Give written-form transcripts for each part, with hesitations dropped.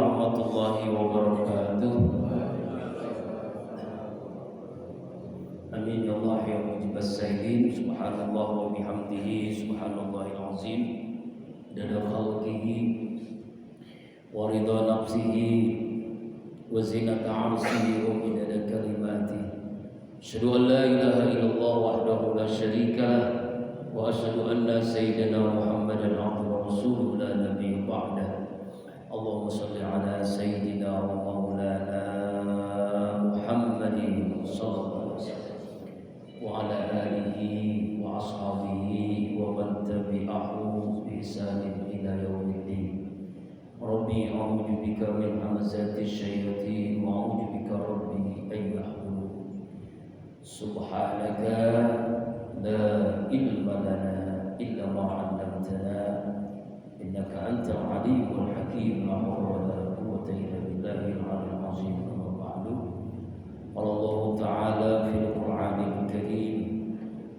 warahmatullahi wabarakatuh. Amin ya Allah ya mujibas sayyidin. Subhanallah wa bihamdihi subhanallahil azim. Dada khalqihi wa ridha nafsihi wa zinata arsihi wa midada kalimatihi. Asyhadu an la ilaha illallah wahdahu la syarika lah wa asyhadu anna sayyidina Muhammadan abduhu wa rasuluhu la nabiyya ba'dah. Allahumma shalli ala sayyidina wa maulana Muhammadin sallallahu alaihi wasallam wa ala alihi wa ashabihi wa man tabi'ahu bi ihsanin ila yaumiddin. Rabbi a'udzu bika min hamazati syayatin wa a'udzu bika rabbi an yahdurun. Subhanaka la ilma lana illa ma 'allamtana innaka antal alimul hakim. La haula wa la quwwata illa billahil aliyyil azim. Amma ba'du. Qala Allah ta'ala fil Qur'anil karim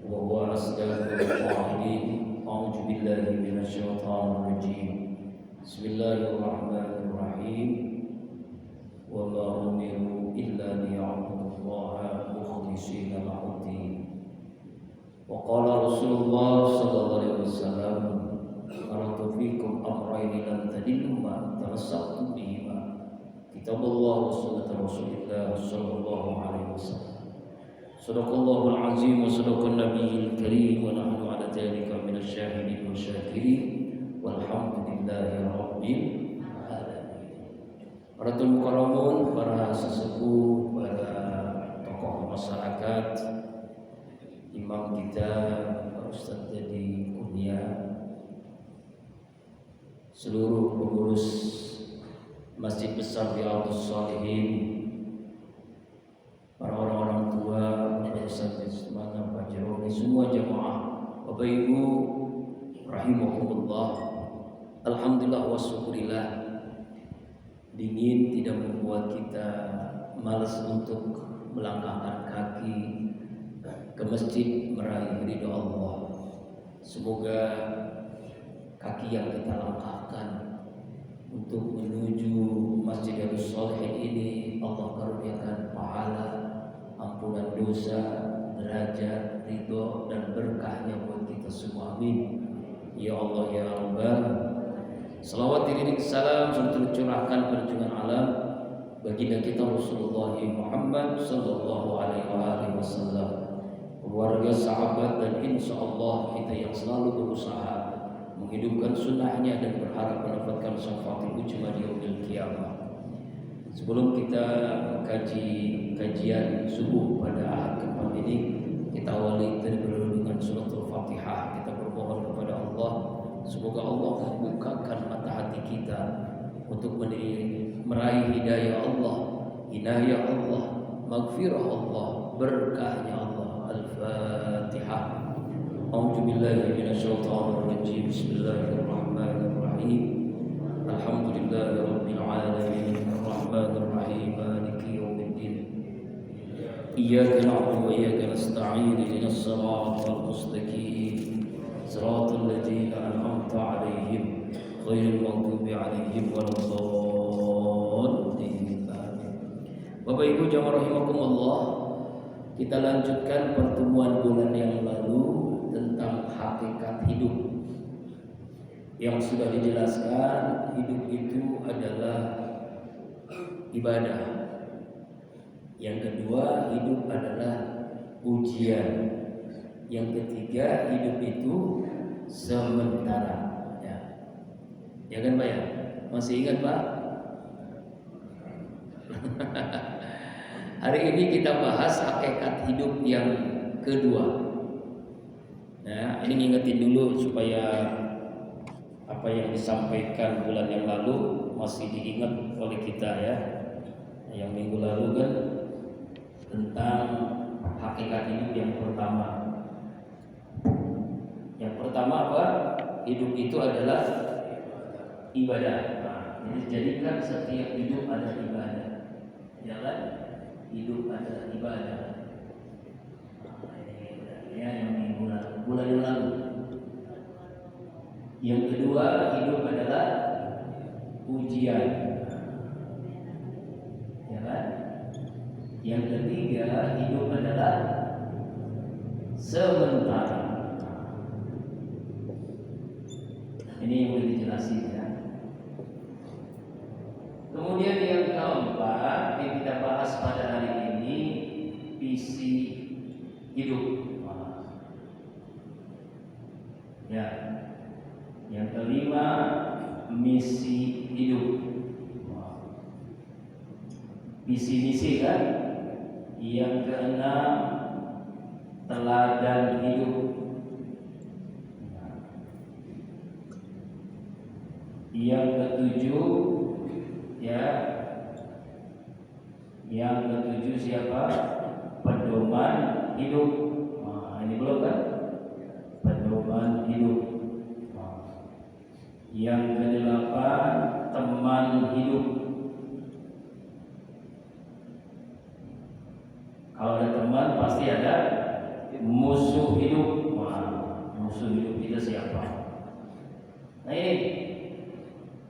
wa huwa asdaqul qa'ilin. A'udzu billahi minasy syaithanir rajim. Bismillahirrahmanirrahim. Wa ma umiru illa liya'budullaha mukhlishina lahu-d-din. Wa qala Rasulullah sallallahu alaihi wasallam, "Qara'tu fikum amrayni lan tadillu ma tamassaktum bihima, kitabullah wa sunnat Rasulillah sallallahu alaihi wasallam." Shadaqallahul azim wa sadaqan nabiyil karim wa nahnu ala dzalika minasy syahidin wa syakirin walhamdulillahi rabbil alamin. Para mukarramun, para sesepuh, para tokoh masyarakat, imam kita, Pak Ustadz Dedi Kurnia, seluruh pengurus Masjid Besar Riyadhus Shalihin, para orang-orang tua, para ustadz semuanya, Pak Jeroni, semua jamaah, Bapak Ibu rahimakumullah. Alhamdulillah wa syukurillah, dingin tidak membuat kita malas untuk melangkahkan kaki ke masjid meraih ridho Allah. Semoga kaki yang kita langkahkan untuk menuju Masjidus Shalihin ini Allah karuniakan pahala, ampunan dosa, derajat, ridho dan berkahnya buat kita semua. Amin ya Allah ya Rabbal. Salawat dirilik salam serta curahkan berjungan alam baginda kita Rasulullah Muhammad sallallahu alaihi wasallam, keluarga, sahabat, dan insya Allah kita yang selalu berusaha menghidupkan sunnahnya dan berharap mendapatkan syafaat ujma di yaumil qiyamah. Sebelum kita mengkaji kajian subuh pada ahad ke-4 ini, kita awali terlebih dengan suratul Fatihah. Kita bermohon kepada Allah, semoga Allah membukakan mata hati kita untuk meraih hidayah Allah, inayah Allah, maghfirah Allah, berkahnya Allah. Al-Fatihah. A'udzu billahi minasyaitonir rajim. Bismillahirrahmanirrahim. Alhamdulillahi rabbil alamin. Arrahmanir rahim. Maliki yaumiddin. Iyyaka na'budu wa iyyaka nasta'in. Ihdinas siratal mustaqim. Siratal ladzina an'amta 'alaihim ghairil maghdubi 'alaihim waladdallin. Bapak Ibu jamaah rahimakumullah, kita lanjutkan pertemuan bulan yang lalu tentang hakikat hidup. Yang sudah dijelaskan, hidup itu adalah ibadah. Yang kedua, hidup adalah ujian. Yang ketiga, hidup itu sementara. Ya kan Pak ya? Masih ingat Pak? Hari ini kita bahas hakikat hidup yang kedua. Nah, ini ngingetin dulu supaya apa yang disampaikan bulan yang lalu masih diingat oleh kita ya. Yang minggu lalu kan tentang hakikat hidup yang pertama. Yang pertama apa? Hidup itu adalah ibadah. Nah, jadi jadikan setiap hidup ada ibadah. Ya kan? Hidup adalah ibadah. Ya, yang minggu lalu, bulan yang lalu. Yang kedua, hidup adalah ujian. kan? Yang ketiga, hidup adalah sementara. Ini yang boleh dijelasin ya. Kemudian yang keempat yang kita bahas pada hari ini, visi hidup. Ya. Yang kelima, misi hidup. Visi misi kan? Yang keenam, teladan hidup. Yang ketujuh, ya, yang ketujuh siapa? Pedoman hidup. Nah, ini belum kan? Pedoman hidup. Yang kedelapan, teman hidup. Kalau ada teman pasti ada musuh hidup. Musuh hidup kita siapa? Nah ini,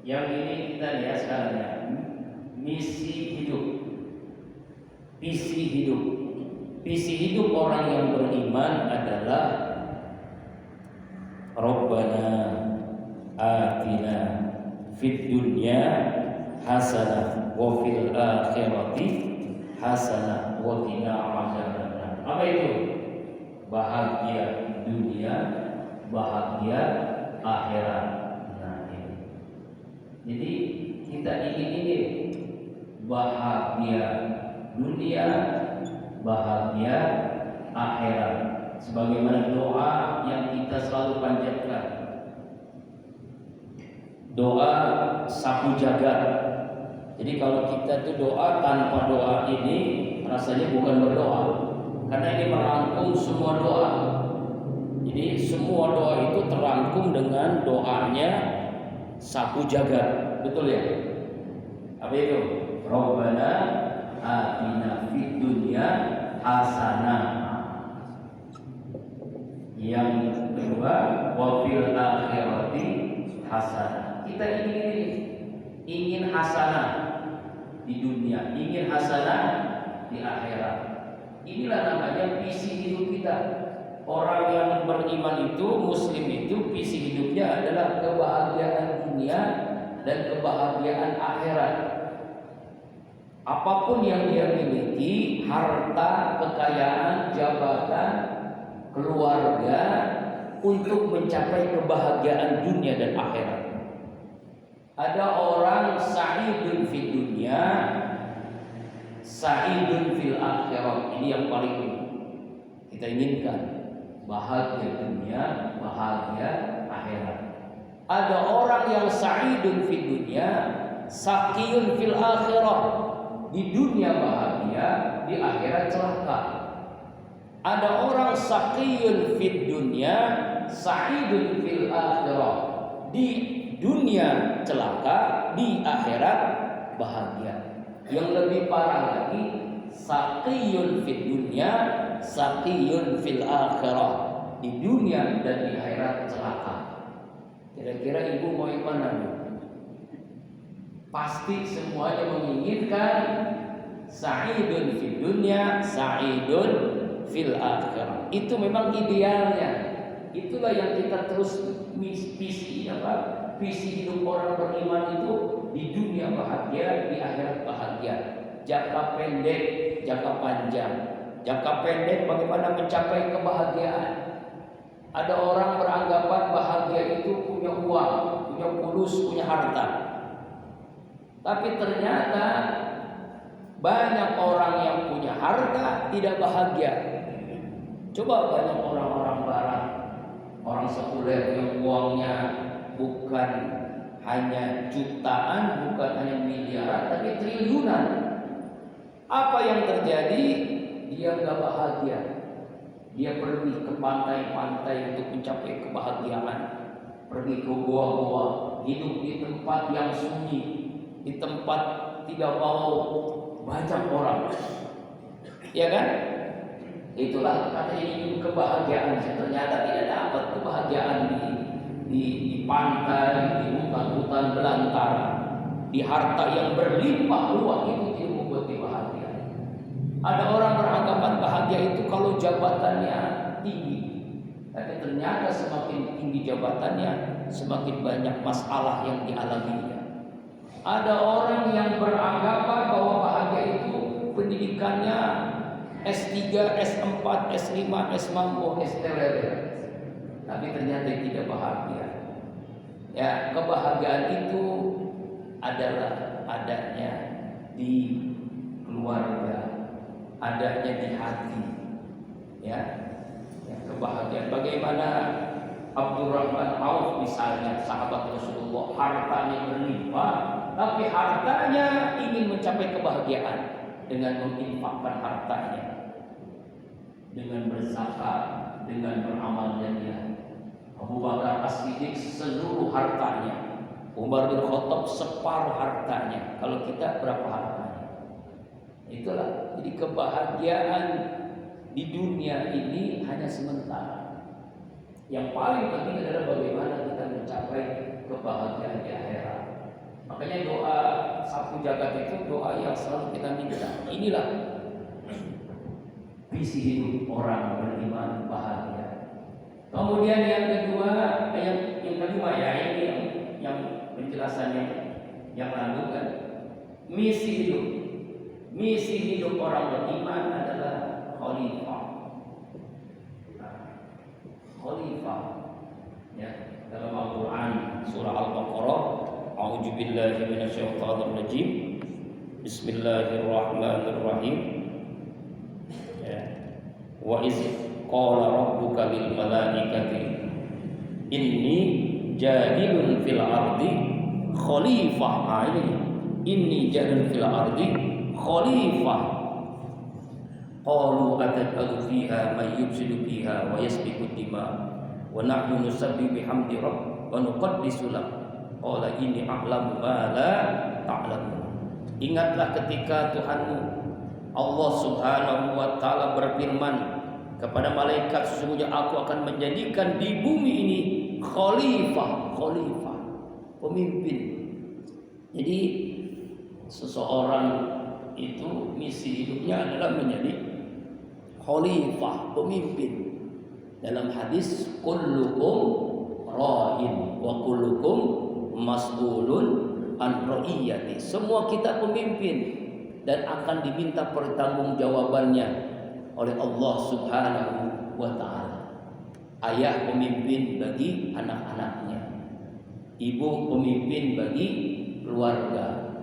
yang ini kita lihat sekarang ya. Misi hidup, visi hidup. Visi hidup orang yang beriman adalah Rabbana atina fid dunya hasanah wa fil akhirati hasanah wa qina adzabannar. Apa itu? Bahagia dunia, bahagia akhirat. Nah, ini. Jadi kita ingin ini bahagia dunia, bahagia akhirat. Sebagaimana doa yang kita selalu panjatkan, doa sapu jagat. Jadi kalau kita tuh doa tanpa doa ini rasanya bukan berdoa, karena ini merangkum semua doa. Jadi semua doa itu terangkum dengan doanya sapu jagat, betul ya? Apa itu? Rabbana atina fid dunya hasanah. Yang kedua, wa fil akhirati hasanah. Kita ingin hasanah di dunia, ingin hasanah di akhirat. Inilah namanya visi hidup kita. Orang yang beriman itu, muslim itu, visi hidupnya adalah kebahagiaan dunia dan kebahagiaan akhirat. Apapun yang dia miliki, harta, kekayaan, jabatan, keluarga, untuk mencapai kebahagiaan dunia dan akhirat. Ada orang sa'idun fid dunya, sa'idun fil akhirat. Ini yang paling kita inginkan, bahagia dunia, bahagia akhirat. Ada orang yang sa'idun fid dunya, saqiyun fil akhirat. Di dunia bahagia, di akhirat celaka. Ada orang saqiyun fid dunya, sa'idun fil akhirah. Di dunia celaka, di akhirat bahagia. Yang lebih parah lagi, saqiyun fid dunya, saqiyun fil akhirah. Di dunia dan di akhirat celaka. Kira-kira ibu mau yang mana? Pasti semuanya menginginkan sa'idun fid dunya, sa'idun fil akhirah. Itu memang idealnya. Itulah yang kita terus visi hidup orang beriman itu, di dunia bahagia, di akhirat bahagia. Jangka pendek, jangka panjang. Jangka pendek bagaimana mencapai kebahagiaan. Ada orang beranggapan bahagia itu punya uang, punya fulus, punya harta. Tapi ternyata banyak orang yang punya harta tidak bahagia. Coba banyak orang-orang barat, orang sekuler yang uangnya bukan hanya jutaan, bukan hanya miliaran, tapi triliunan. Apa yang terjadi? Dia nggak bahagia. Dia pergi ke pantai-pantai untuk mencapai kebahagiaan, pergi ke goa-goa, hidup di tempat yang sunyi, di tempat tidak mau banyak orang, ya kan? Itulah katanya ingin kebahagiaan. Ternyata tidak dapat kebahagiaan di pantai, di hutan-hutan belantara, di harta yang berlimpah ruah. Itu tidak membuat dia bahagia. Ada orang beranggapan bahagia itu kalau jabatannya tinggi, tapi ternyata semakin tinggi jabatannya, semakin banyak masalah yang dialaminya. Ada orang yang beranggapan bahwa bahagia itu pendidikannya S3, S4, S5, S mampu, S-level, tapi ternyata tidak bahagia. Ya, kebahagiaan itu adalah adanya di keluarga, adanya di hati. Ya, kebahagiaan. Bagaimana Abdurrahman Auf misalnya, sahabat Rasulullah, hartanya berlimpah, tapi hartanya ingin mencapai kebahagiaan dengan menginfakkan hartanya, dengan berzakat, dengan beramal jariah. Abu Bakar As-Siddiq seluruh hartanya, Umar bin Khattab separuh hartanya. Kalau kita berapa hartanya? Itulah. Jadi kebahagiaan di dunia ini hanya sementara. Yang paling penting adalah bagaimana kita mencapai kebahagiaan di akhirat. Makanya doa sapu jagat itu doa yang selalu kita minta. Inilah visi hidup orang beriman bahagia. Kemudian yang kedua, ya ini yang penjelasannya yang lalu kan, misi hidup. Misi hidup orang beriman adalah khalifah. Khalifah. Ya, dalam Al-Qur'an surah Al-Baqarah, a'udzubillahi minasyaitonirrajim. Bismillahirrahmanirrahim. Ya. Wa iz qala rabbuka lil malaikati inni ja'ilun fil ardi khalifah. Nah, ini inni ja'ilun fil ardi khalifah. Qalu atata'u fiha may yufsidu fiha wa yasfiku dima wa nahnu nusabbihu bihamdi rabb wa nuqaddisu lak. Qala inni a'lamu ma la ta'lamun. Ingatlah ketika Tuhanmu Allah Subhanahu wa taala berfirman kepada malaikat, sesungguhnya aku akan menjadikan di bumi ini khalifah, pemimpin. Jadi seseorang itu misi hidupnya adalah menjadi khalifah, pemimpin. Dalam hadis, kullukum ra'in wa kullukum mas'ulun an ra'iyati. Semua kita pemimpin dan akan diminta pertanggungjawabannya oleh Allah Subhanahu wa taala. Ayah pemimpin bagi anak-anaknya, ibu pemimpin bagi keluarga,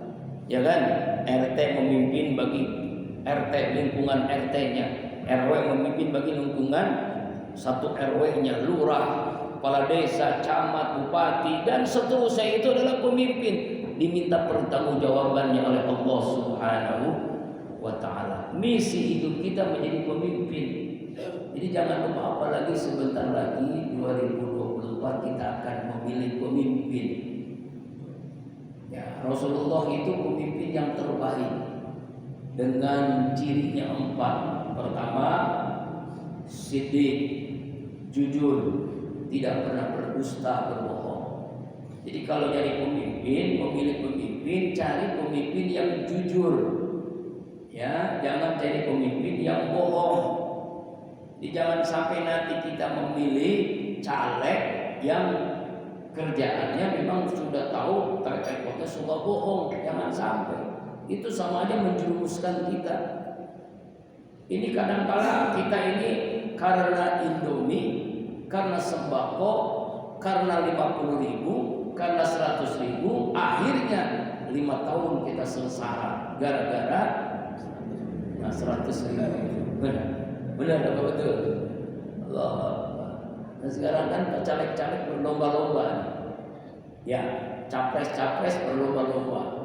ya kan? RT memimpin bagi RT, lingkungan RT-nya, RW memimpin bagi lingkungan satu RW-nya, lurah, kepala desa, camat, bupati, dan seterusnya. Itu adalah pemimpin, diminta pertanggungjawabannya oleh Allah Subhanahu wa taala. Misi hidup kita menjadi pemimpin. Jadi jangan lupa, apalagi sebentar lagi 2024 kita akan memilih pemimpin. Ya, Rasulullah itu pemimpin yang terbaik dengan cirinya 4. Pertama, siddiq, jujur, tidak pernah berdusta, berbohong. Jadi kalau jadi pemimpin, memilih pemimpin, cari pemimpin yang jujur. Ya, jangan jadi pemimpin yang bohong. Jadi jangan sampai nanti kita memilih caleg yang kerjaannya memang sudah tahu track recordnya suka bohong. Jangan sampai. Itu sama aja menjerumuskan kita. Ini kadang-kala kita ini karena Indomie, karena sembako, karena 50.000, karena 100.000, akhirnya 5 tahun kita sengsara gara-gara 100.000. Benar apa betul? Allah. Dan sekarang kan caleg-caleg berlomba-lomba. Ya, capres-capres berlomba-lomba.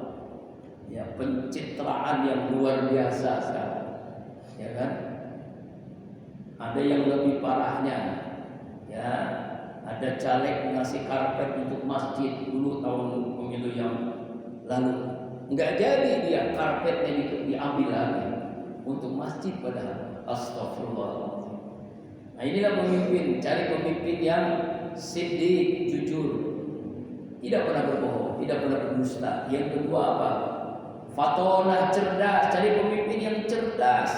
Ya, pencitraan yang luar biasa sekarang. Ya kan? Ada yang lebih parahnya. Ya, ada caleg ngasih karpet untuk masjid dulu tahun pemilu yang lalu. Enggak jadi dia karpetnya diambil lagi untuk masjid, padahal astagfirullah. Nah, inilah pemimpin. Cari pemimpin yang siddiq, jujur, tidak pernah berbohong, tidak pernah berdusta. Yang kedua apa? fatonah, cerdas, cari pemimpin yang cerdas.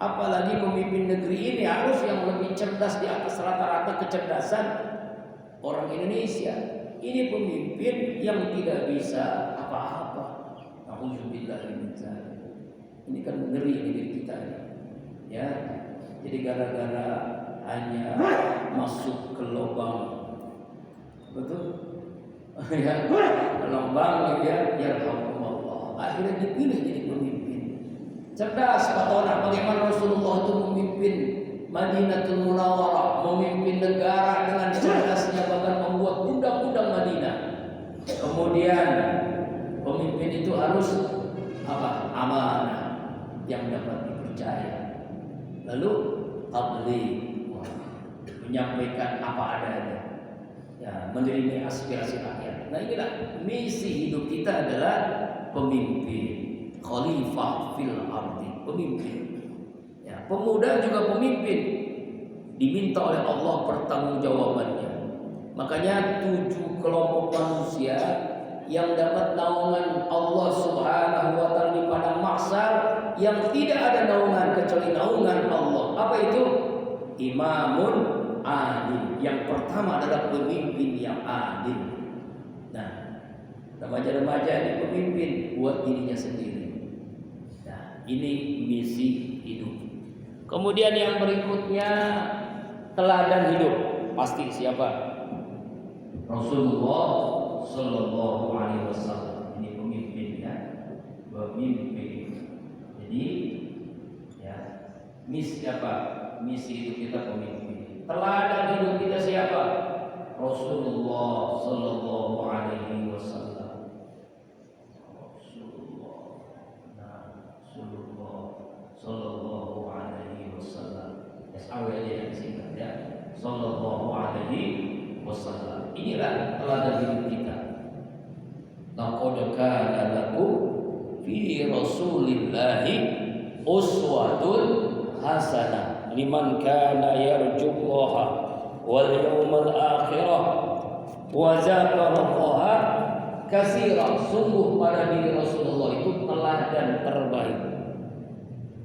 Apalagi memimpin negeri ini harus yang lebih cerdas di atas rata-rata kecerdasan orang Indonesia. Ini pemimpin yang tidak bisa apa-apa. Alhamdulillah ini kan ngeri negeri kita ini. Ya, jadi gara-gara hanya masuk ke lubang, betul? Ya, lubang ya, yarhamukallah. Akhirnya dipilih jadi pemimpin. Cerdas, kata orang, bagaimana Rasulullah itu memimpin Madinatul Munawwarah, memimpin negara dengan cerdasnya, bahkan membuat undang-undang Madinah. Kemudian pemimpin itu harus apa? Amanah, yang dapat dipercaya. Lalu tabligh, menyampaikan apa adanya, ya, menerima aspirasi rakyat. Nah, inilah misi hidup kita adalah pemimpin, khalifah fil ardi, pemimpin. Ya, pemuda juga pemimpin, diminta oleh Allah pertanggungjawabannya. Makanya 7 kelompok manusia yang dapat naungan Allah Subhanahu wa taala di padang mahsyar, yang tidak ada naungan kecuali naungan Allah. Apa itu? Imamun adil. Yang pertama adalah pemimpin yang adil. Nah, remaja-remaja ini pemimpin buat dirinya sendiri. Nah, ini misi hidup. Kemudian yang berikutnya teladan hidup. Pasti siapa? Rasulullah Sallallahu Alaihi Wasallam. Ini pemimpinnya, pemimpin. Jadi, ya, misi apa? Misi hidup kita pemimpin. Teladan hidup kita siapa? Rasulullah Sallallahu Alaihi Wasallam. Rasulullah Sallallahu Alaihi Wasallam. SAW aja yang singkat ya. Sallallahu Alaihi Wasallam. Inilah teladan hidup kita. Laqad kana lakum fi Rasulillahi uswatun hasanah liman kana yarjullaha wal yawmal akhirah wa zakarallaha katsiran. Sungguh pada diri Rasulullah itu teladan terbaik.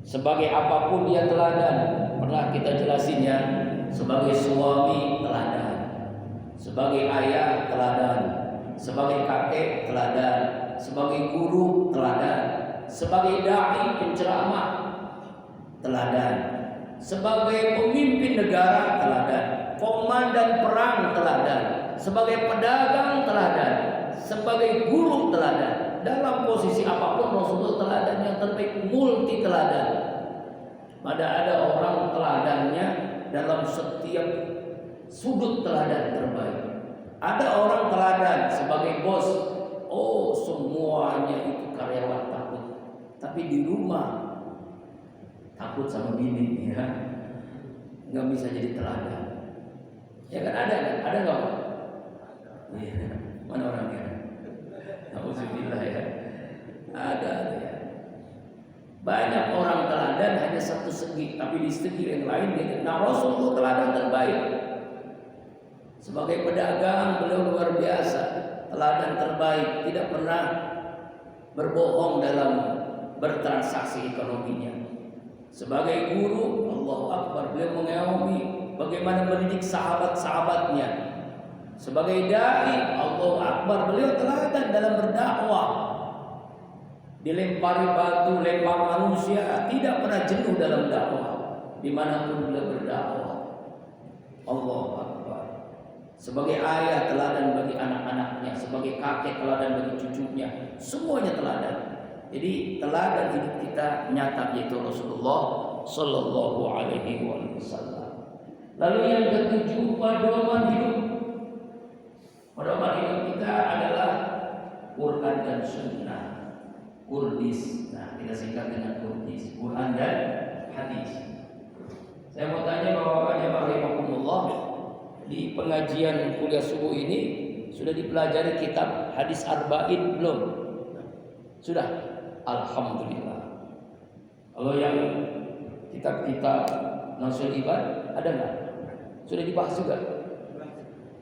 Sebagai apapun dia teladan, pernah kita jelasinnya. Sebagai suami teladan, sebagai ayah teladan, sebagai kakek teladan, sebagai guru teladan, sebagai dai penceramah teladan, sebagai pemimpin negara teladan, komandan perang teladan, sebagai pedagang teladan, sebagai guru teladan. Dalam posisi apapun Rasulullah teladan yang terbaik, multi teladan. Ada orang teladannya dalam setiap sudut teladan terbaik. Ada orang teladan sebagai bos, oh semuanya itu karyawan takut, tapi di rumah takut sama bini, ya nggak bisa jadi teladan. Ya kan ada nggak? Ya. Mana orangnya? Alhamdulillah ya. Ada ya. Banyak orang teladan hanya satu segi, tapi di segi yang lain dia. Nah, Rasulullah teladan terbaik. Sebagai pedagang beliau luar biasa, teladan terbaik, tidak pernah berbohong dalam bertransaksi ekonominya. Sebagai guru, Allahu Akbar, beliau mengayomi bagaimana mendidik sahabat-sahabatnya. Sebagai dai, Allahu Akbar, beliau teladan dalam berdakwah. Dilempari batu, lempar manusia, tidak pernah jenuh dalam dakwah. Dimanapun beliau berdakwah, Allahu Akbar. Sebagai ayah teladan bagi anak-anaknya, sebagai kakek teladan bagi cucunya, semuanya teladan. Jadi teladan hidup kita nyata yaitu Rasulullah Sallallahu Alaihi Wasallam. Lalu yang ketujuh, pedoman hidup. Pedoman hidup kita adalah Quran dan Sunnah. Qurdis. Nah, kita singkat dengan Qurdis. Quran dan hadis. Saya mau tanya Bapak-Bapak rahimakumullah, di pengajian kuliah subuh ini sudah dipelajari kitab hadis arba'in belum? Sudah? Alhamdulillah. Kalau yang kitab-kitab Nasul Ibad ada nggak? Sudah dibahas juga?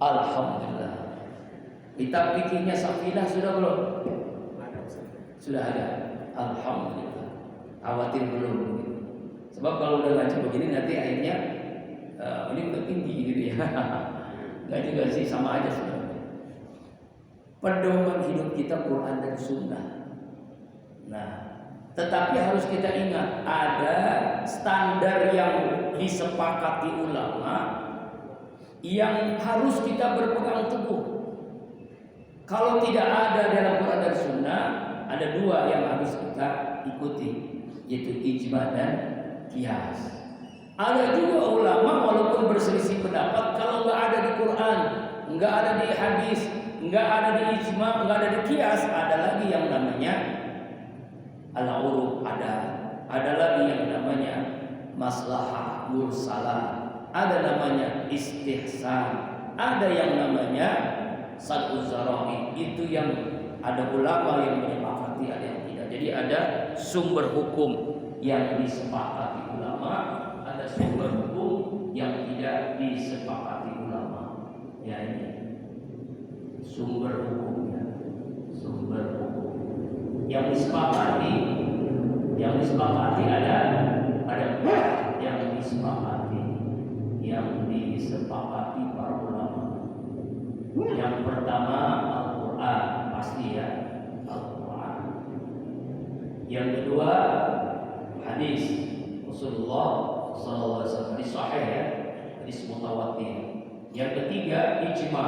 Alhamdulillah. Kitab fikihnya Safinah sudah belum? Sudah ada. Alhamdulillah. Khawatir belum. Sebab kalau udah ngaji begini nanti akhirnya ini udah tinggi gitu ya. Enggak juga sih, sama aja sebenarnya. Pedoman hidup kita Quran dan Sunnah. Nah, tetapi harus kita ingat ada standar yang disepakati ulama yang harus kita berpegang teguh. Kalau tidak ada dalam Quran dan Sunnah, ada dua yang harus kita ikuti, yaitu ijma dan qiyas. Ada juga ulama walaupun berselisih pendapat, kalau nggak ada di Quran, nggak ada di hadis, nggak ada di ijma, nggak ada di qiyas, ada lagi yang namanya al-uruf, ada lagi yang namanya maslahah mursalah, ada namanya istihsan, ada yang namanya sad'uz zara'i. Itu yang ada ulama yang menyepakati, ada yang tidak. Jadi ada sumber hukum yang disepakati ulama, ada sumber hukum yang tidak disepakati ulama. Ya, ini sumber hukumnya, sumber hukum yang disepakati ada yang disepakati para ulama. Yang pertama Al-Quran, pasti ya, Al-Quran. Yang kedua hadis Rasulullah SAW, hadis sahih ya, hadis mutawatir. Yang ketiga ijma,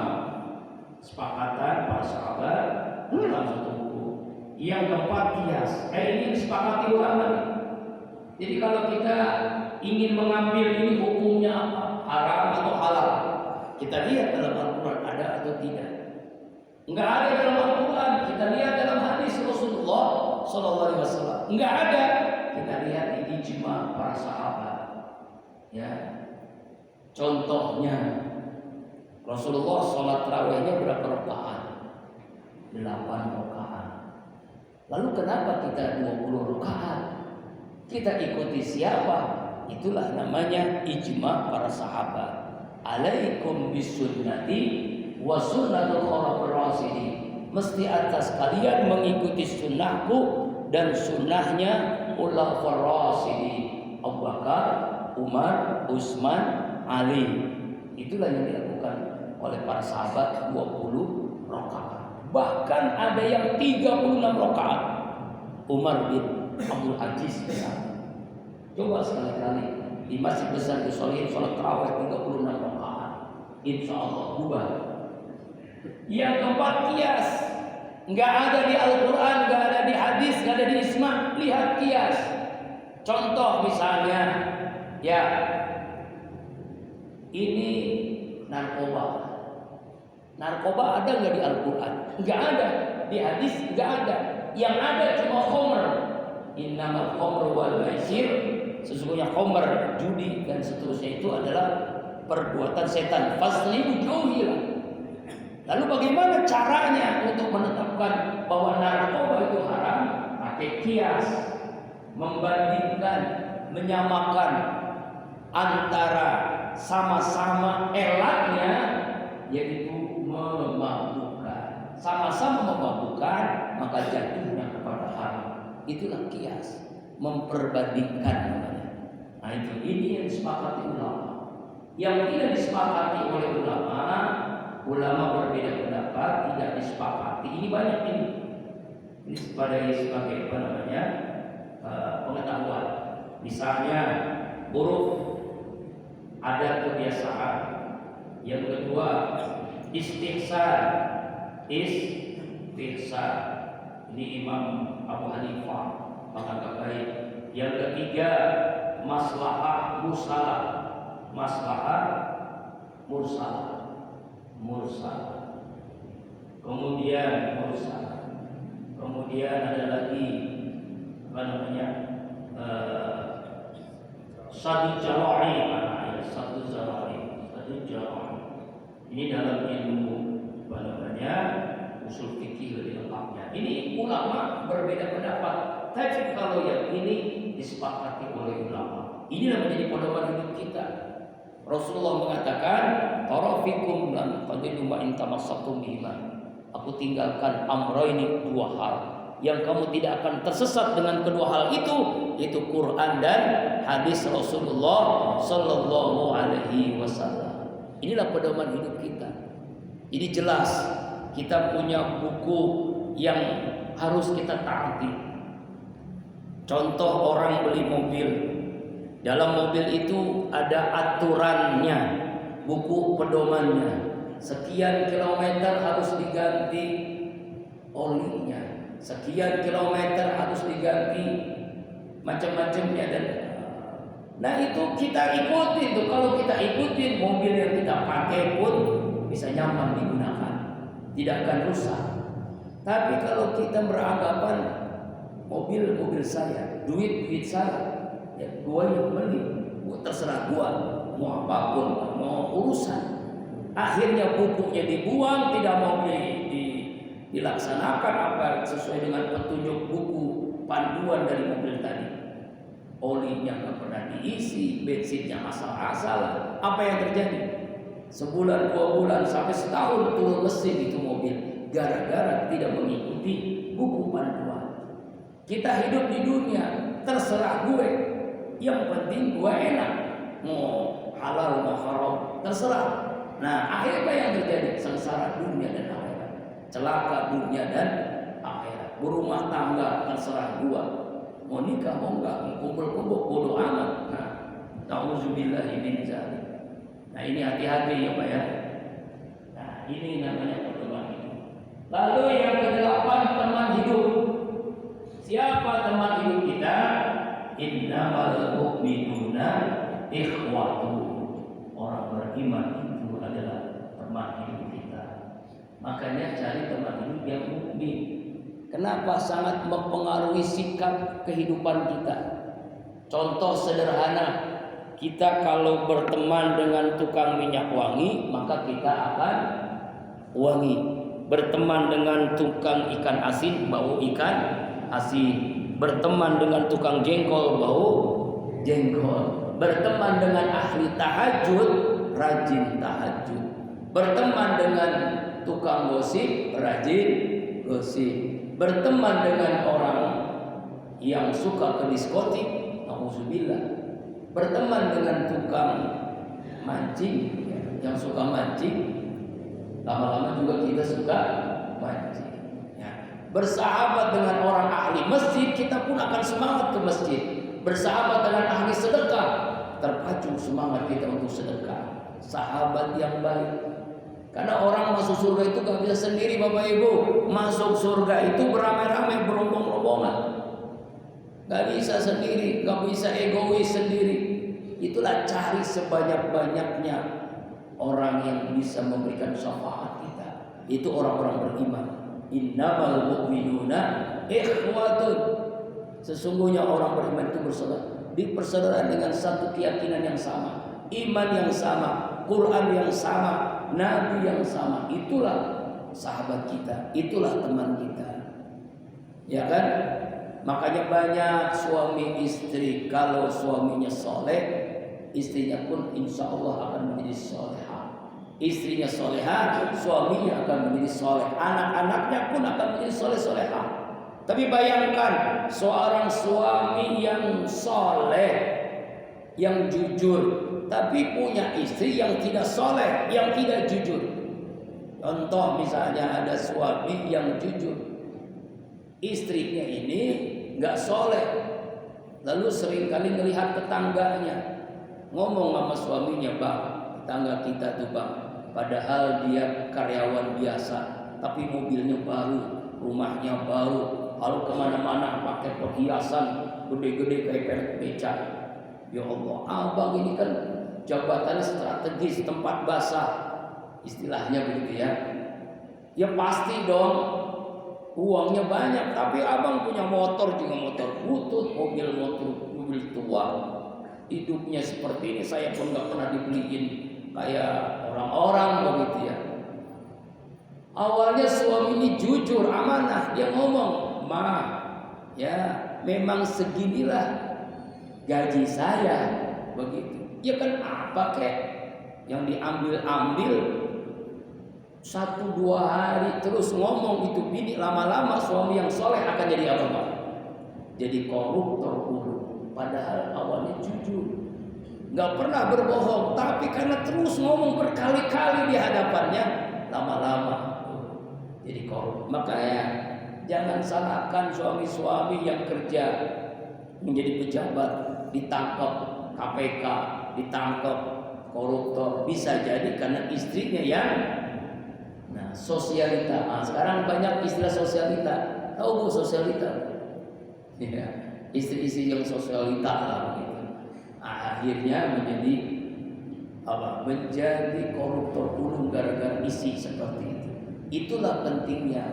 sepakatan para sahabat tentang satu hukum. Yang keempat qiyas. Ini disepakati ulama nih. Jadi kalau kita ingin mengambil ini hukumnya apa, haram atau halal, kita lihat dalam Al-Quran ada atau tidak. Enggak ada dalam Al-Quran, kita lihat dalam hadis Rasulullah SAW. Enggak ada, kita lihat di ijma para sahabat. Ya, contohnya Rasulullah sholat tarawihnya berapa rakaat? 8 rakaat. Lalu kenapa kita 20 rakaat? Kita ikuti siapa? Itulah namanya ijma para sahabat. Alaikum bisunnati wa sunnatul khulafa'ir rasyidin. Mesti atas kalian mengikuti sunnahku dan sunnahnya khulafa'ir rasyidin, Abu Bakar, Umar, Utsman, Ali. Itulah yang dilakukan oleh para sahabat 20 rakaat. Bahkan ada yang 36 rakaat. Umar bin Abdul Aziz ya. Coba sekali-kali di masjid besar di Solihin sholat tarawih 36 rakaat. Insya Allah ubah. Yang keempat qiyas. Enggak ada di Al-Quran, enggak ada di hadis, enggak ada di ijma. Lihat qiyas. Contoh misalnya, ya, ini narkoba. Narkoba ada enggak di Al-Quran? Enggak ada. Di hadis enggak ada. Yang ada cuma khamr. Innamal khamru wal maisir, sesungguhnya khamr, judi dan seterusnya itu adalah perbuatan setan. Faslimu jauhilah. Lalu bagaimana caranya untuk menetapkan bahwa narkoba itu haram? Pakai qiyas, membandingkan, menyamakan antara sama-sama elatnya, yaitu memabukkan. Sama-sama memabukkan, maka jatuhnya kepada haram. Itulah qiyas, memperbandingkan namanya. Nah itu, ini yang disepakati ulama. Yang tidak disepakati oleh ulama berbeda pendapat, tidak disepakati. Ini banyak ini sebagai apa namanya, pengetahuan. Misalnya huruf ada kebiasaan. Yang kedua istihsan. Ini Imam Abu Hanifah menganggap baik. Yang ketiga maslahah mursalah. Kemudian ada lagi apa namanya, satu jara'i. Ini dalam ilmu apa namanya, usul fikih lebih lengkapnya. Ini ulama berbeda pendapat, tapi kalau yang ini disepakati oleh ulama, inilah menjadi pedoman hidup kita. Rasulullah mengatakan, "Tarafikum lan tadilu ma in tamassaktum bihima." Aku tinggalkan amroini, dua hal. yang kamu tidak akan tersesat dengan kedua hal itu Quran dan hadis Rasulullah Sallallahu Alaihi Wasallam. Inilah pedoman hidup kita. Jadi jelas kita punya buku yang harus kita taati. Contoh orang beli mobil, dalam mobil itu ada aturannya, buku pedomannya. Sekian kilometer harus diganti olinya, sekian kilometer harus diganti macam-macamnya, dan nah itu kita ikutin tuh. Kalau kita ikutin, mobil yang kita pakai pun bisa nyaman digunakan, tidak akan rusak. Tapi kalau kita beranggapan mobil saya, duit saya, ya gua yang beli, gua terserah gua mau apapun, mau urusan. Akhirnya bukunya dibuang, tidak mau dilaksanakan apa sesuai dengan petunjuk buku panduan dari mobil tadi. Olinya nggak pernah diisi, bensinnya asal-asalan. Apa yang terjadi? Sebulan, 2 bulan, sampai setahun turun mesin itu mobil, gara-gara tidak mengikuti buku panduan. Kita hidup di dunia, terserah gue, yang penting gue enak, mau halal mau haram terserah. Nah, akhirnya apa yang terjadi? Sengsara dunia dan akhirat, celaka dunia dan akhirat. Berumah tangga terserah gua, mau nikah mau enggak, mau kumpul-kumpul bodoh amat. Nah, nauzubillahi min dzalik. Nah, ini hati-hati ya Pak ya. Nah, ini namanya pedoman hidup. Lalu yang ke-8, teman hidup. Siapa teman hidup kita? Innamal mu'minuna ikhwatu. Orang beriman adalah teman hidup kita. Makanya cari teman hidup yang mukmin. Kenapa? Sangat mempengaruhi sikap kehidupan kita. Contoh sederhana, kita kalau berteman dengan tukang minyak wangi, maka kita akan wangi. Berteman dengan tukang ikan asin, bau ikan asin. Berteman dengan tukang jengkol, bau jengkol. Berteman dengan ahli tahajud, rajin tahajud. Berteman dengan tukang gosip, rajin gosip. Berteman dengan orang yang suka ke diskotik, nauzubillah. Berteman dengan tukang mancing, yang suka mancing, lama-lama juga kita suka mancing. Ya. Bersahabat dengan orang ahli masjid, kita pun akan semangat ke masjid. Bersahabat dengan ahli sedekah, terpacu semangat kita untuk sedekah. Sahabat yang baik. Karena orang masuk surga itu gak bisa sendiri Bapak Ibu. Masuk surga itu beramai-ramai, berombong-rombongan. Gak bisa sendiri, gak bisa egois sendiri. Itulah cari sebanyak-banyaknya orang yang bisa memberikan syafaat kita. Itu orang-orang beriman. Innamal mu'minuna ikhwatun. Sesungguhnya orang beriman itu bersaudara dengan satu keyakinan yang sama, iman yang sama, Quran yang sama, Nabi yang sama. Itulah sahabat kita, itulah teman kita. Ya kan? Makanya banyak suami istri, kalau suaminya soleh, istrinya pun insya Allah akan menjadi solehah. Istrinya solehah, suaminya akan menjadi soleh. Anak-anaknya pun akan menjadi soleh-solehah. Tapi bayangkan seorang suami yang soleh, yang jujur, tapi punya istri yang tidak soleh, yang tidak jujur. Contoh misalnya ada suami yang jujur, istrinya ini nggak soleh, lalu seringkali melihat tetangganya, ngomong sama suaminya, "Bang, tetangga kita tuh bang, padahal dia karyawan biasa, tapi mobilnya baru, rumahnya baru, lalu kemana-mana pakai perhiasan gede-gede kayak pelet beca. Ya Allah, abang ini kan jabatannya strategis, tempat basah, istilahnya begitu ya. Ya pasti dong, uangnya banyak, tapi abang punya motor juga motor butut, mobil tua. Hidupnya seperti ini, saya pun nggak pernah dibeliin kayak orang-orang begitu ya." Awalnya suami ini jujur, amanah, dia ngomong, "Ma, ya memang seginilah gaji saya," begitu. Ya kan apa kek yang diambil-ambil, 1-2 hari terus ngomong itu bini, lama-lama suami yang soleh akan jadi apa Pak? Jadi koruptor hulu. Padahal awalnya jujur, nggak pernah berbohong, tapi karena terus ngomong berkali-kali di hadapannya, lama-lama jadi korup. Makanya jangan salahkan suami-suami yang kerja menjadi pejabat, ditangkap KPK, ditangkap koruptor, bisa jadi karena istrinya yang sosialita. Sekarang banyak istilah sosialita. Tahu Bu sosialita? Ya, istri-istri yang sosialita lah gitu. Akhirnya menjadi apa? Menjadi koruptor ulung gara-gara isi seperti itu. Itulah pentingnya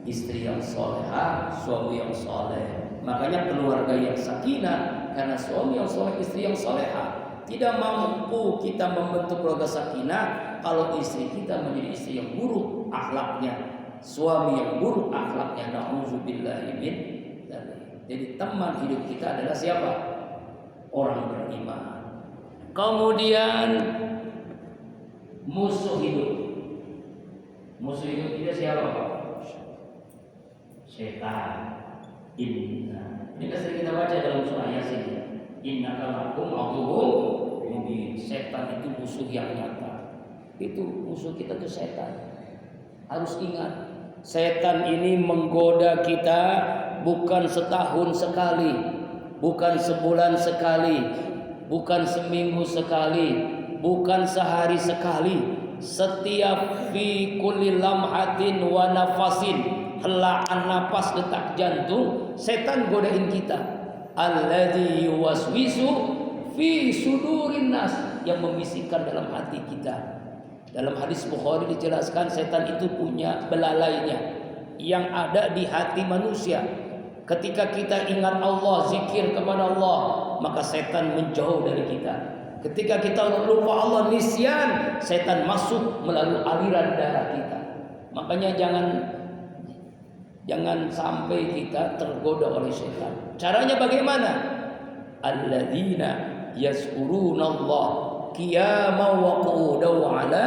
istri yang solehah, suami yang soleh. Makanya keluarga yang sakinah, karena suami yang soleh, istri yang solehah. Tidak mampu kita membentuk keluarga sakinah kalau istri kita menjadi istri yang buruk akhlaknya, suami yang buruk akhlaknya. Na'udzubillahi min dzalik. Jadi teman hidup kita adalah siapa? Orang beriman. Kemudian musuh hidup. Musuh hidup kita siapa Pak? Setan. Ini sering kita baca dalam surah Yasin. Innaka lakum aduwwun mubin. Setan itu musuh yang nyata. Itu musuh kita tuh setan. Harus ingat, setan ini menggoda kita bukan setahun sekali, bukan sebulan sekali, bukan seminggu sekali, bukan sehari sekali. Setiap fi kulli lamhatin wa nafasin, helaan napas, detak jantung, setan godain kita. Alladzi yuwaswisu fi sudurin nas, yang membisikkan dalam hati kita. Dalam hadis Bukhari dijelaskan setan itu punya belalainya yang ada di hati manusia. Ketika kita ingat Allah, zikir kepada Allah, maka setan menjauh dari kita. Ketika kita lupa Allah, nisyan, setan masuk melalui aliran darah kita. Makanya jangan sampai kita tergoda oleh setan. Caranya bagaimana? Alladzina yazkurunallah qiyaman wa qu'udan wa 'ala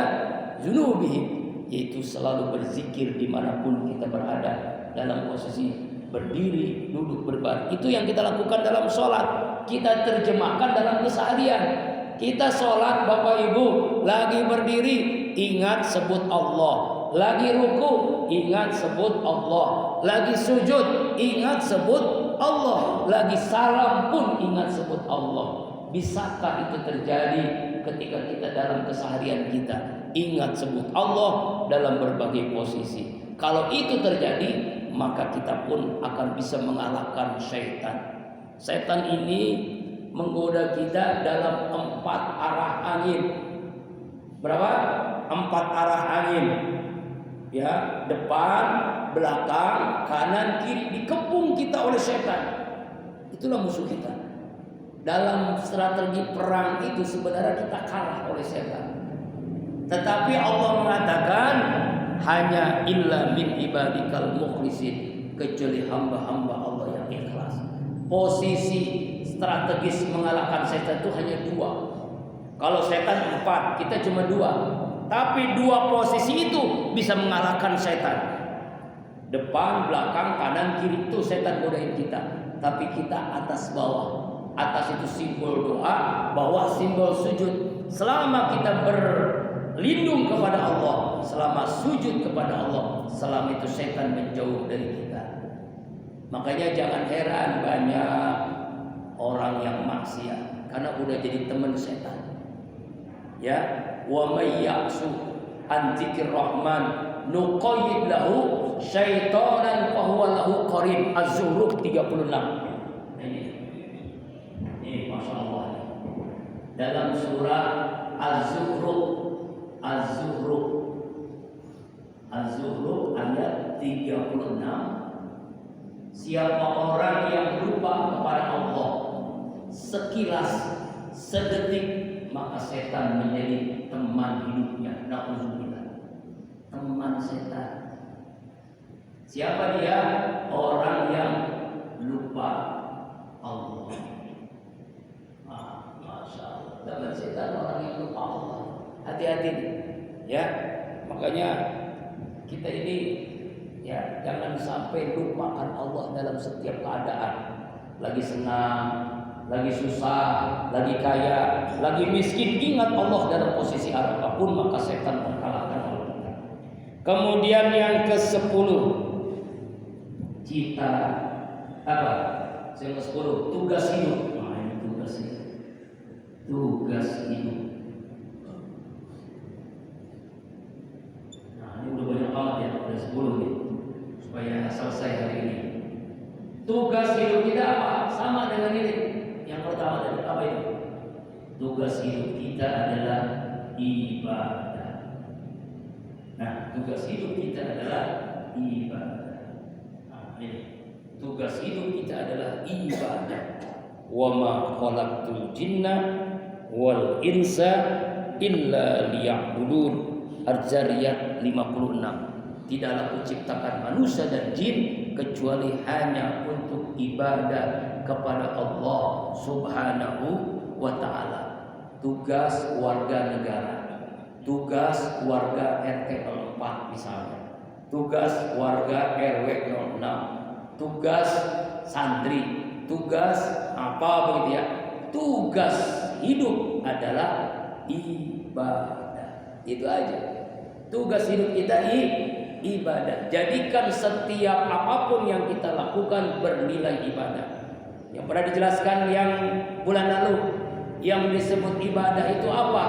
junubihim, yaitu selalu berzikir dimanapun kita berada, dalam posisi berdiri, duduk, berbaring. Itu yang kita lakukan dalam sholat. Kita terjemahkan dalam keseharian. Kita sholat Bapak Ibu, lagi berdiri ingat sebut Allah, lagi ruku ingat sebut Allah, lagi sujud ingat sebut Allah, lagi salam pun ingat sebut Allah. Bisakah itu terjadi ketika kita dalam keseharian kita ingat sebut Allah dalam berbagai posisi? Kalau itu terjadi, maka kita pun akan bisa mengalahkan syaitan. Setan ini menggoda kita dalam 4 arah angin. Berapa? 4 arah angin. Ya, depan, belakang, kanan, kiri, dikepung kita oleh setan. Itulah musuh kita. Dalam strategi perang itu sebenarnya kita kalah oleh setan. Tetapi Allah mengatakan hanya illa min ibadikal mukhlisin, kecuali hamba-hamba Allah yang ikhlas. Posisi strategis mengalahkan setan itu hanya 2. Kalau setan 4, kita cuma 2. Tapi 2 posisi itu bisa mengalahkan setan. Depan, belakang, kanan, kiri itu setan godain kita. Tapi kita atas bawah. Atas itu simbol doa, bawah simbol sujud. Selama kita berlindung kepada Allah, selama sujud kepada Allah, selama itu setan menjauh dari kita. Makanya jangan heran banyak orang yang maksiat karena udah jadi teman setan. Ya, wa may ya'su an dzikir rahman nuqayyid lahu syaitanan fa huwa lahu qarin. Az-Zukhruf 36. Ini Masya Allah. Dalam surah Az-Zukhruf ayat 36, siapa orang yang lupa kepada Allah sekilas, sedetik, maka setan menjadi teman hidupnya. Na'udzubillah. Teman setan. Siapa dia? Orang yang lupa Allah. Masya Allah. Teman setan orang yang lupa Allah. Hati-hati. Ya. Makanya kita ini ya jangan sampai lupakan Allah dalam setiap keadaan. Lagi senang, lagi susah, lagi kaya, lagi miskin, ingat Allah dalam posisi apapun, maka setan terkalahkan oleh kita. Kemudian yang ke-10, cita apa? Yang ke-10, tugas hidup. Nah, ini tugas hidup. Tugas hidup. Nah, ini udah banyak banget ya, ada 10 nih. Supaya selesai hari ini. Tugas hidup kita apa? Sama dengan ini. Yang pertama dari apa itu? Tugas hidup kita adalah ibadah. Nah, tugas hidup kita adalah ibadah. Nah, ini tugas hidup kita adalah ibadah. Wa ma khalaqtul jinna wal insa illa liya'budun. Al-Zariyat 56. Tidaklah kuciptakan manusia dan jin kecuali hanya untuk ibadah kepada Allah Subhanahu wa ta'ala. Tugas warga negara, tugas warga RT 04 misalnya, tugas warga RW 06, tugas santri, tugas apa begitu ya. Tugas hidup adalah ibadah. Itu aja. Tugas hidup kita ibadah. Jadikan setiap apapun yang kita lakukan bernilai ibadah. Yang pernah dijelaskan yang bulan lalu, yang disebut ibadah itu apa?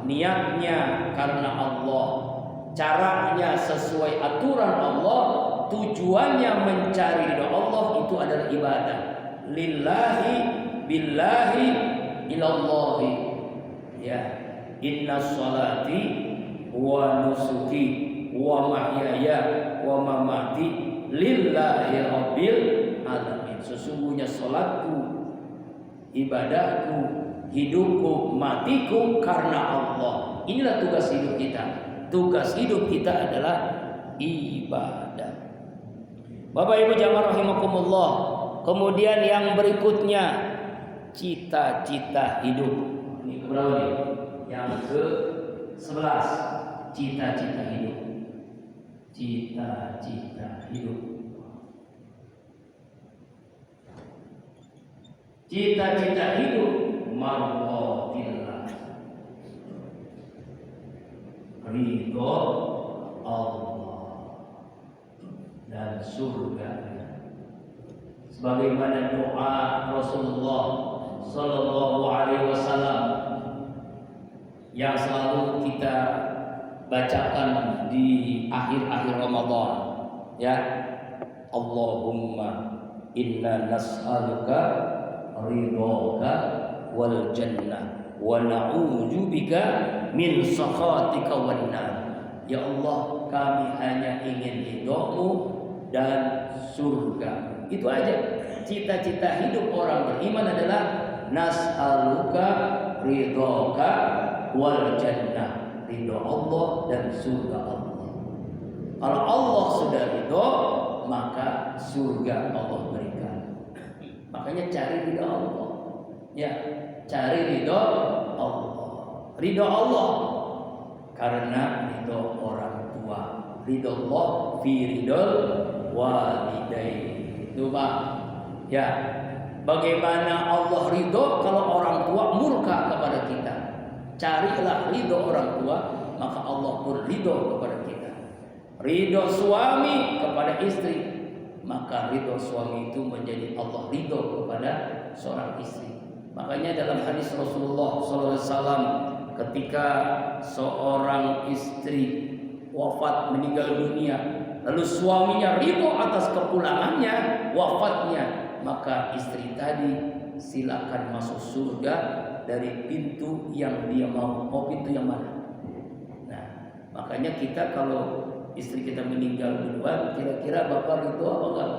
Niatnya karena Allah, caranya sesuai aturan Allah, tujuannya mencari ridha Allah, itu adalah ibadah. Lillahi billahi ilallahi. Ya, inna sholati wa nusuki wa mahyaya wa mamati lillahi rabbil alamin. Sesungguhnya salatku, ibadahku, hidupku, matiku karena Allah. Inilah tugas hidup kita. Tugas hidup kita adalah ibadah. Bapak Ibu jamaah rahimakumullah. Kemudian yang berikutnya, cita-cita hidup. Ini berapa nih? Yang ke-11, cita-cita hidup. Cita-cita hidup. Cita-cita hidup mardatillah. Ridho Allah dan surga. Sebagaimana doa Rasulullah sallallahu alaihi wasallam yang selalu kita bacakan di akhir-akhir Ramadan, ya. Allahumma inna nas'aluka ridhoka wal jannah wa na'udzubika min sakhatika wan nar. Ya Allah, kami hanya ingin ridhomu dan surga. Itu aja. Cita-cita hidup orang beriman adalah nas'aluka ridhoka wal jannah, ridho Allah dan surga Allah. Kalau Allah sudah ridho, maka surga Allah berikan. Makanya cari ridho Allah. Ya, cari ridho Allah. Ridho Allah karena ridho orang tua. Ridho Allah fi ridho walidain. Itu Pak. Ya, bagaimana Allah ridho kalau orang tua murka kepada kita? Carilah ridho orang tua, maka Allah pun ridho kepada kita. Ridho suami kepada istri, maka ridho suami itu menjadi Allah ridho kepada seorang istri. Makanya dalam hadis Rasulullah SAW, ketika seorang istri wafat meninggal dunia, lalu suaminya ridho atas kepulangannya, wafatnya, maka istri tadi silakan masuk surga dari pintu yang dia mau. Mau pintu yang mana? Nah, makanya kita kalau istri kita meninggal duluan, kira-kira bapak ridho apa enggak?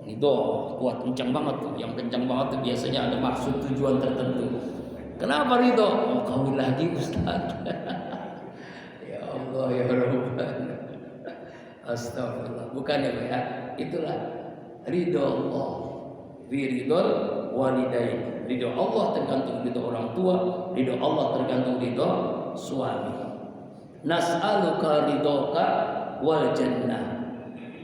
Ridho, kuat, kencang banget tuh. Yang kencang banget tuh biasanya ada maksud tujuan tertentu. Kenapa ridho? Mau kawin lagi Ustaz. Ya Allah ya Rabbana. Astagfirullah. Bukan ya, itulah ridho Allah. Ridho walidain. Ridho Allah tergantung ridho orang tua, ridho Allah tergantung ridho suami. nas'aluka ridhoka wal jannah.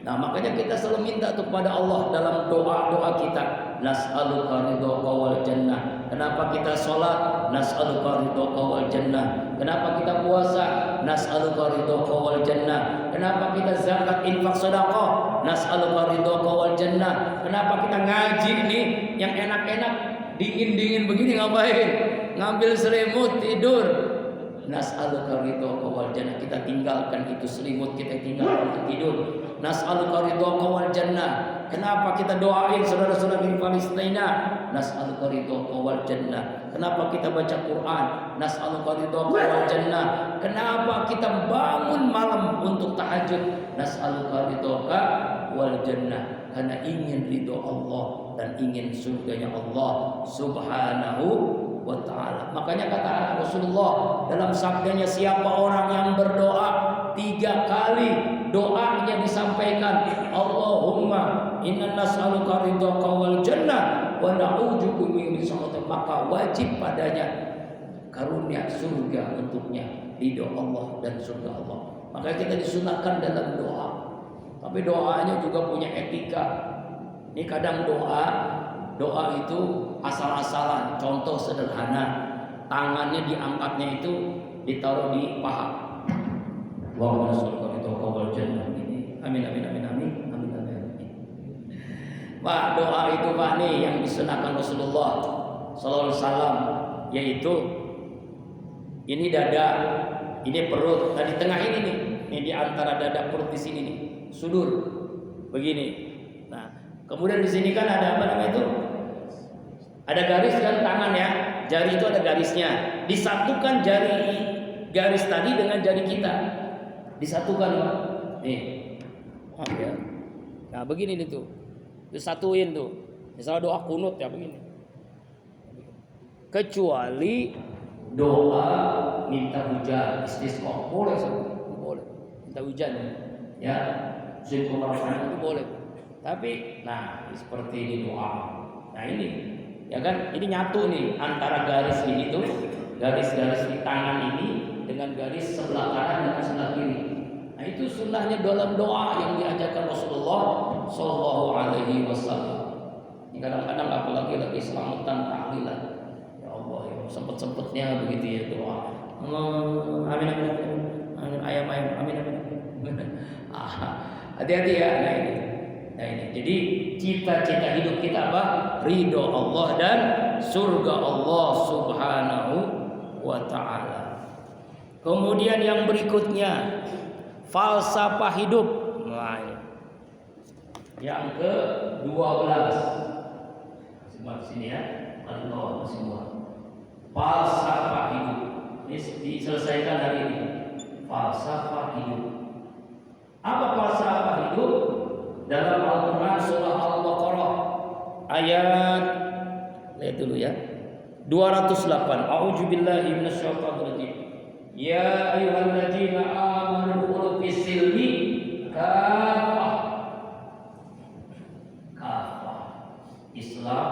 Nah, makanya kita selalu minta kepada Allah dalam doa-doa kita, nas'aluka ridhoka wal jannah. Kenapa kita sholat? Nas'aluka ridhoka wal jannah. Kenapa kita puasa? Nas'aluka ridhoka wal jannah. Kenapa kita zakat, infak, sedekah? Nas'aluka ridhoka wal jannah. Kenapa kita ngaji nih yang enak-enak, dingin-dingin begini ngapain? Ngambil selimut tidur. Nas'aluka ridhoka wal jannah. Kita tinggalkan itu selimut, kita tinggalkan untuk tidur. Nas'aluka ridhoka wal jannah. Kenapa kita doain saudara-saudara di Palestina? Nas'aluka ridhoka wal jannah. Kenapa kita baca Quran? Nas'aluka ridhoka wal jannah. Kenapa kita bangun malam untuk tahajud? Nas'aluka ridhoka wal jannah. Karena ingin ridho Allah dan ingin surganya Allah Subhanahu wa ta'ala. Makanya kata Rasulullah dalam sabdanya, siapa orang yang berdoa 3 kali doanya disampaikan, Allahumma inna nas'aluka ridhoka wal jannah wa na'udzuka min sakhatik, maka wajib padanya karunia surga untuknya, ridho Allah dan surga Allah. Maka kita disunahkan dalam doa. Tapi doanya juga punya etika. Ini kadang doa itu asal-asalan. Contoh sederhana, tangannya diangkatnya itu ditaruh di paha. Wa nas'aluka ridhoka wal jannah. Amin amin amin amin amin amin. Pak, doa itu Pak nih yang disunahkan Rasulullah sallallahu alaihi wasallam, yaitu ini dada, ini perut, nah di tengah ini nih, ini di antara dada perut di sini nih, sudur begini. Nah, kemudian di sini kan ada apa namanya itu? Ada garis kan tangan ya, jari itu ada garisnya. Disatukan garis tadi dengan jari kita, disatukan Pak. Nih, ya. Nah begini nih tuh, disatuin tuh. Misalnya doa kunut ya begini. Kecuali doa minta hujan, istisqa boleh, boleh. Minta hujan ya, musim kemarau itu boleh. Tapi nah seperti ini doa. Nah ini ya kan, ini nyatu nih antara garis ini tuh, garis-garis di tangan ini dengan garis sebelah kanan dan sebelah kiri. Nah itu sunnahnya dalam doa yang diajarkan Rasulullah Sallallahu Alaihi Wasallam. Kadang-kadang apalagi lagi selamatan tahlilan, ya Allah ya sempet-sempetnya begitu ya doa. Amin amin amin ayam amin amin. Hati-hati ya. Nah ini. Jadi cita-cita hidup kita apa? Ridho Allah dan surga Allah Subhanahu wa ta'ala. Kemudian yang berikutnya, falsafah hidup. Nah, yang ke-12. Sebelah sini ya. Allah semua. Falsafah hidup. Ini diselesaikan hari ini. Falsafah hidup. Apa falsafah hidup? Dalam Al-Quran surah Al-Baqarah ayat, lihat dulu ya, 208. A'udzubillahi minasyaitonir rajim. Ya ayyuhalladzina amanu udkhulu fis-silmi kafah. Kafah. Islam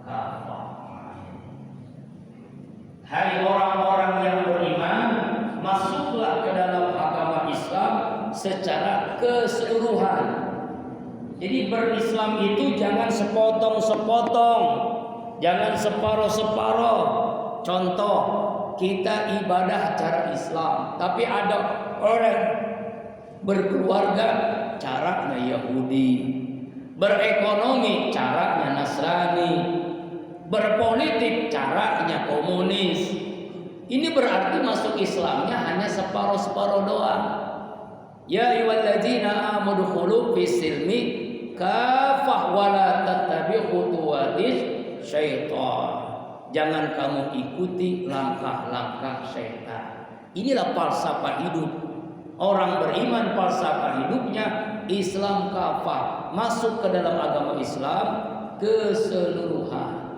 kafah. Hai orang-orang yang beriman, masuklah ke dalam agama Islam secara keseluruhan. Jadi berislam itu jangan sepotong-sepotong, jangan separoh-separoh. Contoh, kita ibadah cara Islam, tapi ada orang berkeluarga caranya Yahudi, berekonomi caranya Nasrani, berpolitik caranya komunis. Ini berarti masuk Islamnya hanya separoh-separoh doang. Ya ayyuhalladzina amanu udkhulu fis-silmi kafah wa la tattabi'u khutuwatis syaitan. Jangan kamu ikuti langkah-langkah syaitan. Inilah falsafah hidup. Orang beriman falsafah hidupnya Islam kafah, masuk ke dalam agama Islam keseluruhan.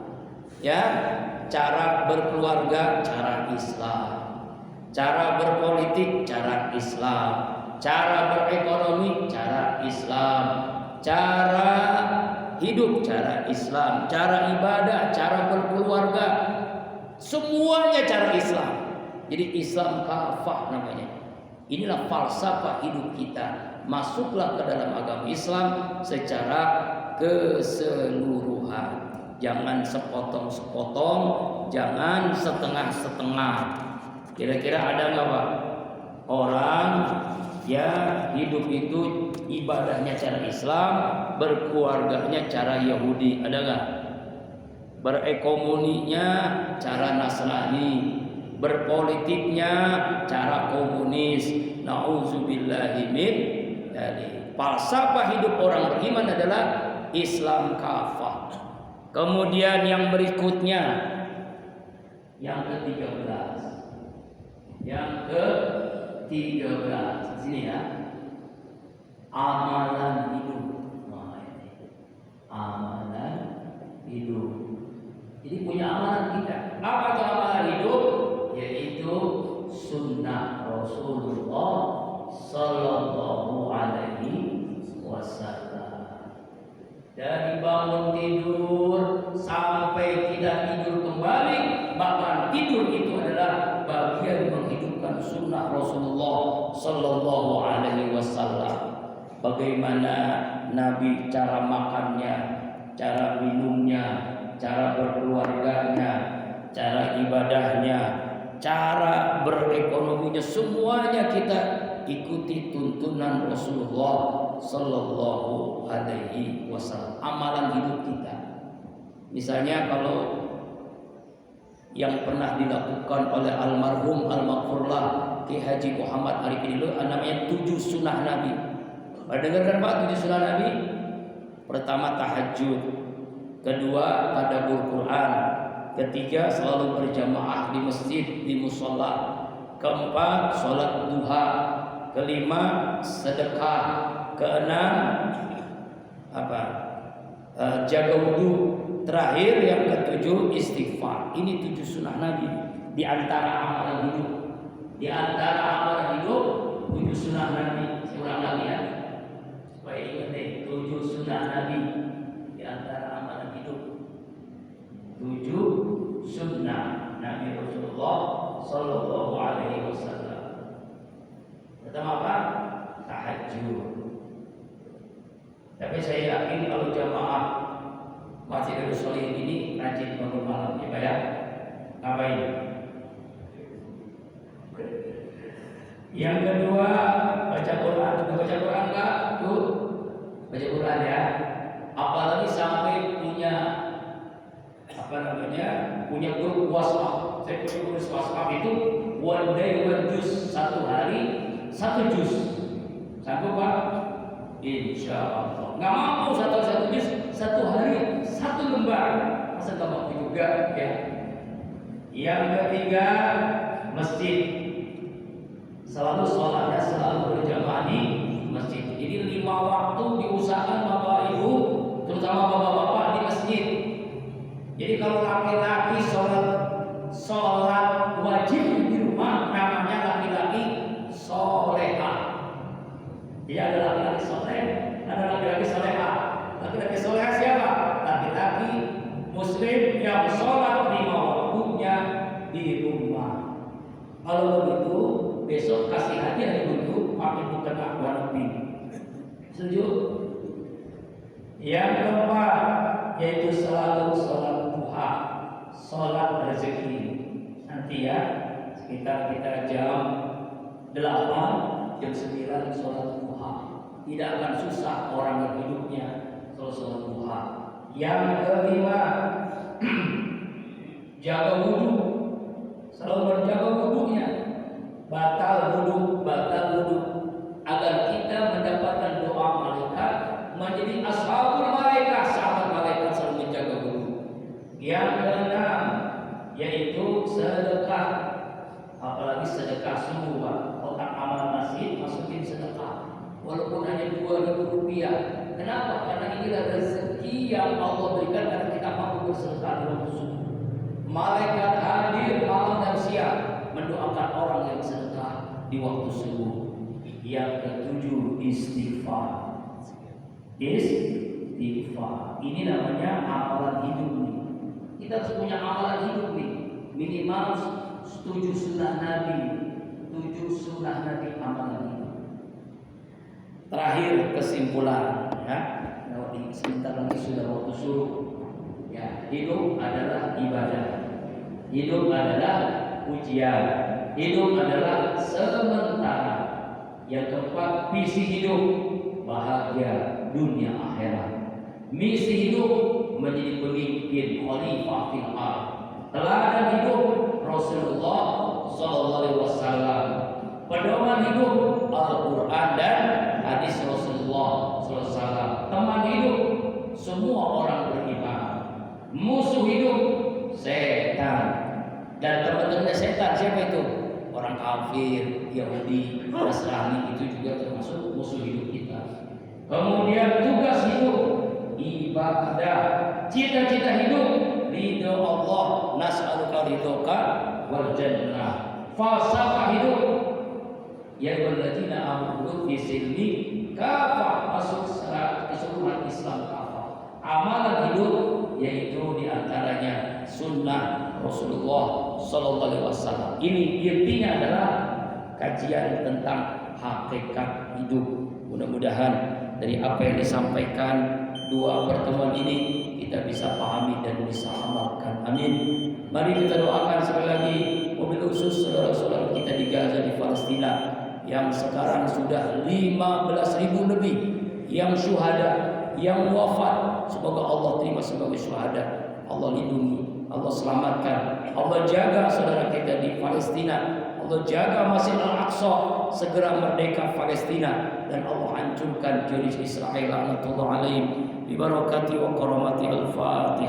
Ya, cara berkeluarga cara Islam, cara berpolitik cara Islam, cara berekonomi cara Islam, cara hidup cara Islam, cara ibadah, cara berkeluarga, semuanya cara Islam. Jadi Islam kafah namanya. Inilah falsafah hidup kita. Masuklah ke dalam agama Islam secara keseluruhan. Jangan sepotong-sepotong, jangan setengah-setengah. Kira-kira ada nggak Pak? Orang ya hidup itu ibadahnya cara Islam, berkeluarganya cara Yahudi, ada nggak? Berekonominya cara Nasrani, berpolitiknya cara komunis. Nauzubillahi min dzalik. Falsafah hidup orang beriman adalah Islam kafah. Kemudian yang berikutnya, yang ke-13. Yang ke-13 sini ya. Amalan hidup. Nah, ini. Amalan hidup. Jadi punya amalan kita. Apa itu amalan hidup? Yaitu sunnah Rasulullah Sallallahu Alaihi Wasallam. Dari bangun tidur sampai tidak tidur kembali, bahkan tidur itu adalah bagian menghidupkan sunnah Rasulullah Sallallahu Alaihi Wasallam. Bagaimana Nabi cara makannya, cara minumnya, cara berkeluarganya, cara ibadahnya, cara berekonominya, semuanya kita ikuti tuntunan Rasulullah Sallallahu Alaihi Wasallam. Amalan hidup kita. Misalnya kalau yang pernah dilakukan oleh almarhum almarhumlah Ki Haji Muhammad Arif ini namanya 7 sunnah Nabi. Pernah dengar kan Pak 7 sunnah Nabi? Pertama tahajud, kedua tadabbur Quran, ketiga selalu berjamaah di masjid, di musola, keempat sholat duha, kelima sedekah, keenam jaga wudhu, terakhir yang ketujuh istighfar. Ini 7 sunnah Nabi. Di antara amalan hidup, di antara amalan hidup 7 sunnah Nabi. Saya ulang lagi ya, supaya ingat deh, 7 sunnah Nabi di antara amalan hidup. 7 sunnah Nabi Rasulullah Sallallahu Alaihi Wasallam. Pertama apa? Tahajud. Tapi saya yakin kalau jamaah Masjid Darus Sholihin ini rajin bangun malam, ya Pak ya. Ngapain? Yang kedua baca Quran. Baca Quran Pak? Tuh baca Quran ya. Apalagi sampai punya punya grup WhatsApp. Saya punya grup WhatsApp itu one day one juz, satu hari satu juz. Sanggup Pak? Insya Allah. Nggak mampu satu juz satu hari satu lembar. Masa nggak mampu juga ya? Yang ketiga masjid. Selalu sholatnya selalu berjamaah di masjid. Jadi 5 waktu diusahakan Bapak Ibu, terutama bapak-bapak di masjid. Jadi kalau laki-laki sholat wajib di rumah, namanya laki-laki soleha. Jadi ada laki-laki soleh, ada laki-laki soleha. Laki-laki soleha siapa? Laki-laki muslim yang sholat 5 waktunya di rumah. Kalau begitu besok kasih hadiah untuk pakai bukan akwa lebih. Setuju? Yang keempat yaitu selalu sholat duha, sholat rezeki. Nanti ya sekitar kita jam 8, jam 9 sholat duha. Tidak akan susah orang yang hidupnya kalau sholat duha. Yang kelima jaga wudhu, selalu berjaga wudhunya. Batal wudhu agar kita mendapatkan doa malaikat, menjadi ashabul malaikat, sahabat malaikat selalu menjaga wudhu. Yang keenam yaitu sedekah, apalagi sedekah sumber. Kotak amal masjid masukin sedekah, walaupun hanya 2.000 rupiah. Kenapa? Karena inilah rezeki yang Allah berikan karena kita mampu bersedekah di waktu subuh. Malaikat hadir malam dan siang mendoakan orang yang sedekah di waktu subuh. Yang ketujuh istighfar. Istighfar. Ini namanya amalan hidup nih. Kita harus punya amalan hidup nih. Minimal 7 sunnah Nabi, 7 7 sunnah Nabi amalan itu. Terakhir kesimpulan ya. Nah, sebentar lagi sudah waktu suruh. Ya, hidup adalah ibadah. Hidup adalah ujian. Hidup adalah sementara. Yang keempat, visi hidup bahagia dunia akhirat. Misi hidup menjadi pemimpin khalifah fil ardh. Teladan hidup Rasulullah sallallahu alaihi wasallam. Pedoman hidup Al-Qur'an dan hadis Rasulullah sallallahu alaihi wasallam. Teman hidup semua orang beriman. Musuh hidup setan. Dan teman-teman setan siapa itu? Orang kafir, Yahudi, Nasrani, itu juga termasuk musuh hidup kita. Kemudian tugas hidup ibadah, cita-cita hidup ridho Allah, nas'aluka ridhoka wal jannah. Falsafah hidup ya walladzina amanu fi silmi kafah, masuk keseluruhan Islam kafah. Amalan hidup yaitu diantaranya sunnah Rasulullah sallallahu alaihi wasallam. Ini intinya adalah kajian tentang hakikat hidup. Mudah-mudahan dari apa yang disampaikan 2 pertemuan ini kita bisa pahami dan bisa amalkan. Amin. Mari kita doakan sekali lagi mobil khusus saudara-saudara kita di Gaza, di Palestina yang sekarang sudah 15.000 lebih yang syuhada, yang wafat. Semoga Allah terima sebagai syuhada. Allah lindungi, Allah selamatkan, Allah jaga saudara kita di Palestina. Allah jaga Masjid Al-Aqsa segera merdeka Palestina, dan Allah hancurkan Zionis Israel laknatullah alaihim bi barakati wa karamati al-Fatihah.